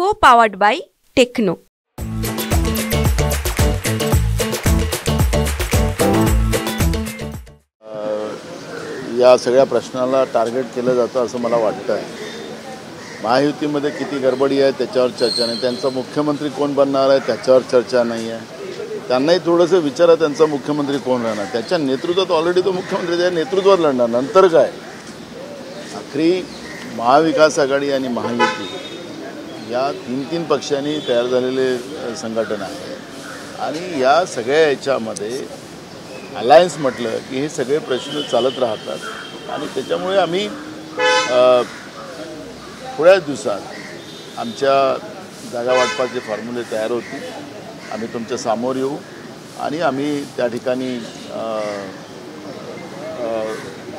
Co-powered by Techno. या सगळ्या प्रश्नाला टार्गेट केलं जातं असं मला वाटतं. महायुतीमध्ये किती गडबडी आहे त्याच्यावर चर्चा नाही, त्यांचा मुख्यमंत्री कोण बनणार आहे त्याच्यावर चर्चा नाही आहे. त्यांनाही थोडंसं विचारा त्यांचा मुख्यमंत्री कोण राहणार. त्याच्या नेतृत्वात ऑलरेडी तो मुख्यमंत्री त्या नेतृत्वात लढणार. नंतर काय, आखरी महाविकास आघाडी आणि महायुती या तीन पक्षांनी तयार झालेले संघटना आहे आणि या सगळ्या याच्यामध्ये अलायन्स म्हटलं की हे सगळे प्रश्न चालत राहतात आणि त्याच्यामुळे आम्ही थोड्याच दिवसात आमच्या जागा वाटपाचे फॉर्म्युले तयार होतील. आम्ही तुमच्या समोर येऊ आणि आम्ही त्या ठिकाणी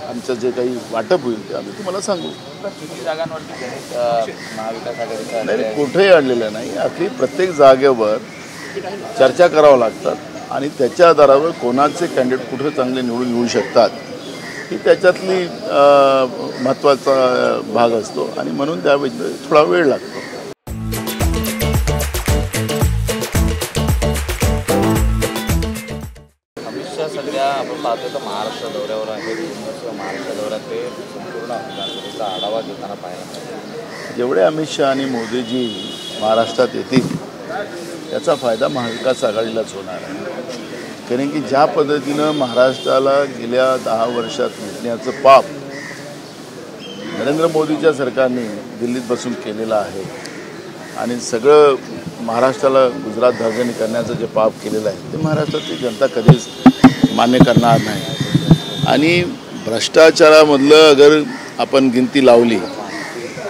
आमचं जे काही वाटप होईल ते आम्ही तुम्हाला सांगू. किती जागांवरती महाविकास आघाडीचा नाही, कुठेही अडलेलं नाही. आपली प्रत्येक जागेवर चर्चा करावं लागतात आणि त्याच्या आधारावर कोणाचे कॅन्डिडेट कुठे चांगले निवडून येऊ शकतात ही त्याच्यातली महत्त्वाचा भाग असतो आणि म्हणून त्यावेळी थोडा वेळ लागतो. अमित शहा सध्या आपण पाहतोय तर महाराष्ट्र दौऱ्यावर आहे. महाराष्ट्र दौऱ्यात ते संपूर्ण विधानसभेचा आढावा घेताना पाहायला मिळाला. जेवढे अमित शहा आणि मोदीजी महाराष्ट्रात येतील त्याचा फायदा महाविकास आघाडीलाच होणार आहे. कारण की ज्या पद्धतीनं महाराष्ट्राला गेल्या 10 वर्षात लुटण्याचं पाप नरेंद्र मोदीच्या सरकारने दिल्लीत बसून केलेलं आहे आणि सगळं महाराष्ट्राला गुजरात धार्जनी करण्याचं जे पाप केलेलं आहे ते महाराष्ट्राची जनता कधीच मान्य करणार नाही. आणि भ्रष्टाचारामधलं अगर आपण गिनती लावली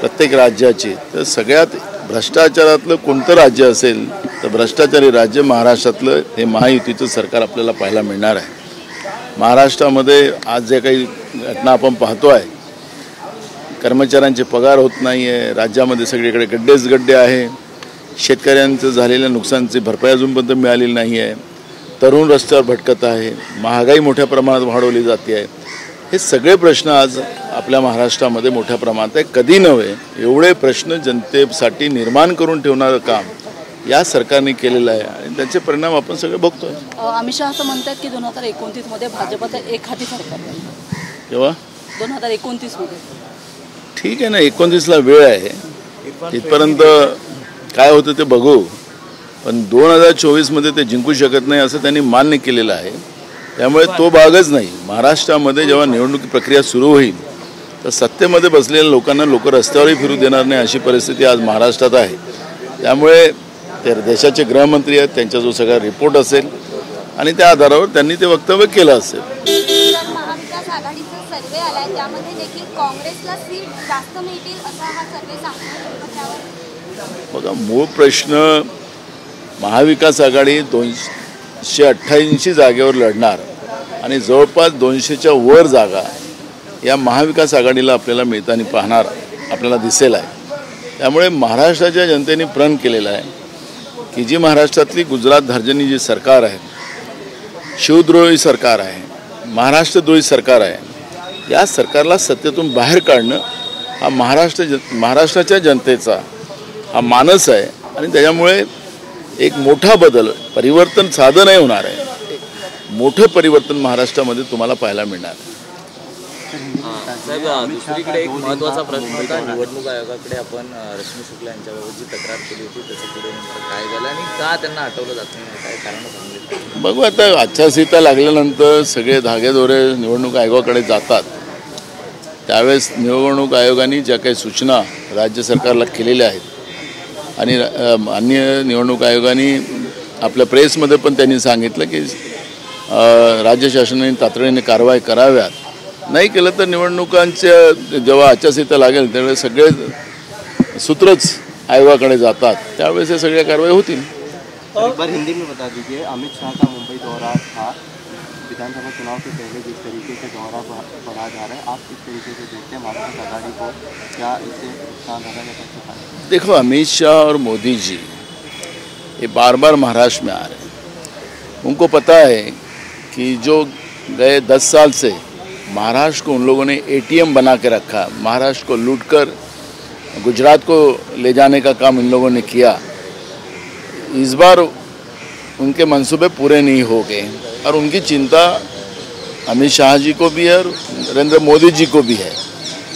प्रत्येक राज्याची तर सगळ्यात भ्रष्टाचारातलं कोणतं राज्य असेल तर भ्रष्टाचारी राज्य महाराष्ट्रातलं हे महायुतीचं सरकार आपल्याला पाहायला मिळणार आहे. महाराष्ट्रामध्ये आज जे काही घटना आपण पाहतो आहे, कर्मचाऱ्यांचे पगार होत नाही आहे, राज्यामध्ये सगळीकडे गड्डेच गड्डे आहे, शेतकऱ्यांचं झालेल्या नुकसानची भरपाई अजूनपर्यंत मिळालेली नाही आहे, तरुण रस्त्यावर भटकत आहे, महागाई मोठ्या प्रमाणात वाढवली जाते आहे. हे सगळे प्रश्न आज आपल्या महाराष्ट्रामध्ये मोठ्या प्रमाणात आहे. कधी नव्हे एवढे प्रश्न जनतेसाठी निर्माण करून ठेवणारं काम या सरकारने केलेलं आहे आणि त्याचे परिणाम आपण सगळे बघतोय. अमित शहा असं म्हणतात की 2029 मध्ये भाजपचं एक हाती सरकार केव्हा 2029 मध्ये. ठीक आहे ना, 29ला वेळ आहे, तिथपर्यंत काय होतं ते बघू. पण 2024मध्ये ते जिंकू शकत नाही असं त्यांनी मान्य केलेलं आहे. त्यामुळे तो भागच नाही. महाराष्ट्रामध्ये जेव्हा निवडणुकी प्रक्रिया सुरू होईल तर सत्तेमध्ये बसलेल्या लोकांना लोक रस्त्यावरही फिरू देणार नाही अशी परिस्थिती आज महाराष्ट्रात आहे. त्यामुळे ते देशाचे गृहमंत्री आहेत, त्यांचा जो सगळा रिपोर्ट असेल आणि त्या आधारावर त्यांनी ते वक्तव्य केलं असेल. महाविकास आघाडीचा सर्वे आलाय त्यामध्ये देखील काँग्रेसला सीट जास्त मिळतील असा हा सर्वे सांगतो. बघा, मूळ प्रश्न महाविकास आघाडी 288 जागेवर लढणार आणि जवळपास 200च्या वर जागा या महाविकास आघाडीला आपल्याला मिळताना पाहणार आपल्याला दिसेल आहे. त्यामुळे महाराष्ट्राच्या जनतेने प्रण केलेलं आहे की जी महाराष्ट्रातली गुजरात धार्जनी जी सरकार आहे, शिवद्रोही सरकार आहे, महाराष्ट्रद्रोही सरकार आहे, या सरकारला सत्तेतून बाहेर काढणं हा महाराष्ट्राच्या जनतेचा हा मानस आहे आणि त्याच्यामुळे एक मोठा बदल, परिवर्तन साधं नाही होणार आहे, मोठं परिवर्तन महाराष्ट्रामध्ये तुम्हाला पाहायला मिळणार. साहेब, दुसरीकडे एक महत्त्वाचा प्रश्न होता. निवडणूक आयोगाकडे आपण रश्मी शुक्ला यांच्याबाबत जी तक्रार केली होती त्याचं पुढे नेमकं काय झालं आणि का त्यांना हटवलं जात नाही, काय कारण सांगितलं? बघू, आता आचारसंहिता लागल्यानंतर सगळे धागेदोरे निवडणूक आयोगाकडे जातात. त्यावेळेस निवडणूक आयोगाने ज्या काही सूचना राज्य सरकारला केलेल्या आहेत आणि अन्य निवडणूक आयोगाने आपल्या प्रेसमध्ये पण त्यांनी सांगितलं की राज्य शासनाने तातडीने कारवाई कराव्यात. नाही केलं तर निवडणुकांच्या जेव्हा आचारसंहिता लागेल त्यावेळेस सगळे सूत्रच आयोगाकडे जातात, त्यावेळेस हे सगळ्या कारवाई होतील. एक बार हिंदी में बता दीजिए, अमित शाह का मुंबई दौरा था, विधानसभा चुनाव के पहले जिस तरीके से दौरा बढ़ा जा रहा है, आप किस तरीके से देखते हैं महाविकास आघाड़ी को, क्या इससे नुकसान होगा या कैसे फायदा? देखो, अमित शाह और मोदी जी ये बार बार महाराष्ट्र में आ रहे हैं. उनको पता है कि जो गए 10 साल से महाराष्ट्र को उन लोगों ने ATM बना के रखा, महाराष्ट्र को लूटकर गुजरात को ले जाने का काम इन लोगों ने किया, इस बार उनके मंसूबे पूरे नहीं हो गए और उनकी चिंता अमित शाह जी को भी है और नरेंद्र मोदी जी को भी है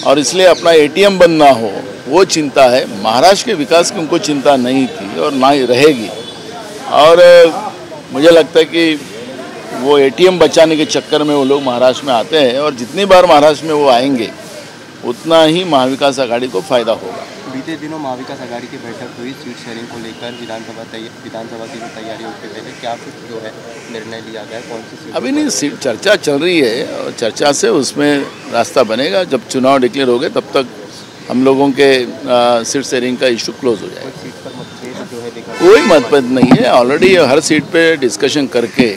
और इसलिए अपना एटीएम बंद ना हो वो चिंता है। महाराष्ट्र के विकास की उनको चिंता नहीं थी और ना ही रहेगी और मुझे लगता है कि वो एटीएम बचाने के चक्कर में वो लोग महाराष्ट्र में आते हैं और जितनी बार महाराष्ट्र में वो आएंगे उतना ही महाविकास आघाड़ी को फायदा होगा। बीते दिनों महाविकास आघाड़ी की बैठक हुई सीट शेयरिंग को लेकर, विधानसभा की तैयारी होने पहले क्या जो है निर्णय लिया गया, कौन सी सीट? अभी नहीं, सीट चर्चा चल रही है और चर्चा से उसमें रास्ता बनेगा। जब चुनाव डिक्लेयर हो गए तब तक हम लोगों के सीट शेयरिंग का इशू क्लोज हो जाएगा। सीट पर मतभेद जो है देखा कोई मतभेद नहीं है, ऑलरेडी हर सीट पे डिस्कशन करके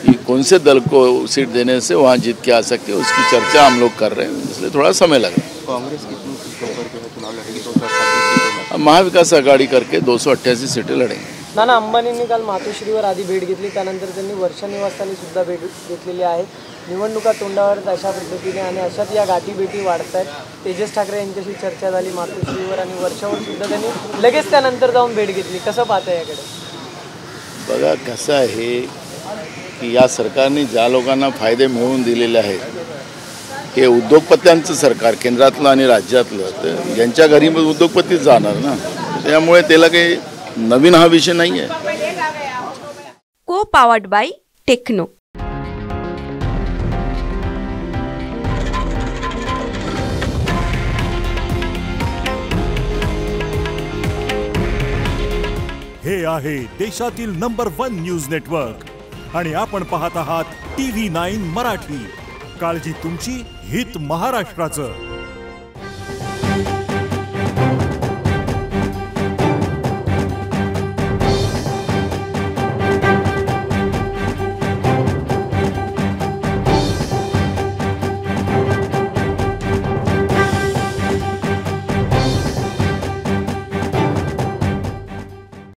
कि कौन से दल को सीट देने से वहाँ जीत के आ सकती है उसकी चर्चा हम लोग कर रहे हैं, इसलिए थोड़ा समय लग रहा है। कांग्रेस कितनी सीटों पर जो है चुनाव लड़ेगी? 288 सीटों में महाविकास आघाडी करके 288 सीटें लढेंगे। नाना अंबानींनी काल मातोश्रीवर आधी भेट घेतली, त्यानंतर त्यांनी वर्षा निवासस्थानी सुद्धा भेट घेतलेली आहे। निवडणुका तोंडावर अशा पद्धतीने आणि अशात या गाठी भेटी वाढत आहेत। तेजस ठाकरे यांच्याशी चर्चा झाली मातोश्रीवर आणि वर्षावर सुद्धा त्यांनी लगेच त्यानंतर जाऊन भेट घेतली, कसं पाहता याकडे? बघा कसं आहे की या सरकारने ज्या लोकांना फायदे मिळवून दिलेले आहेत हे उद्योगपत्यांचं सरकार केंद्रातलं आणि राज्यातलं, तर यांच्या घरी उद्योगपतीच जाणार ना, त्यामुळे त्याला काही नवीन हा विषय नाही आहे। को पावर्ड बाय टेक्नो। हे आहे देशातील नंबर 1 न्यूज नेटवर्क आणि आपण पाहत आहात TV9 मराठी। काळजी तुमची, हित महाराष्ट्राचं।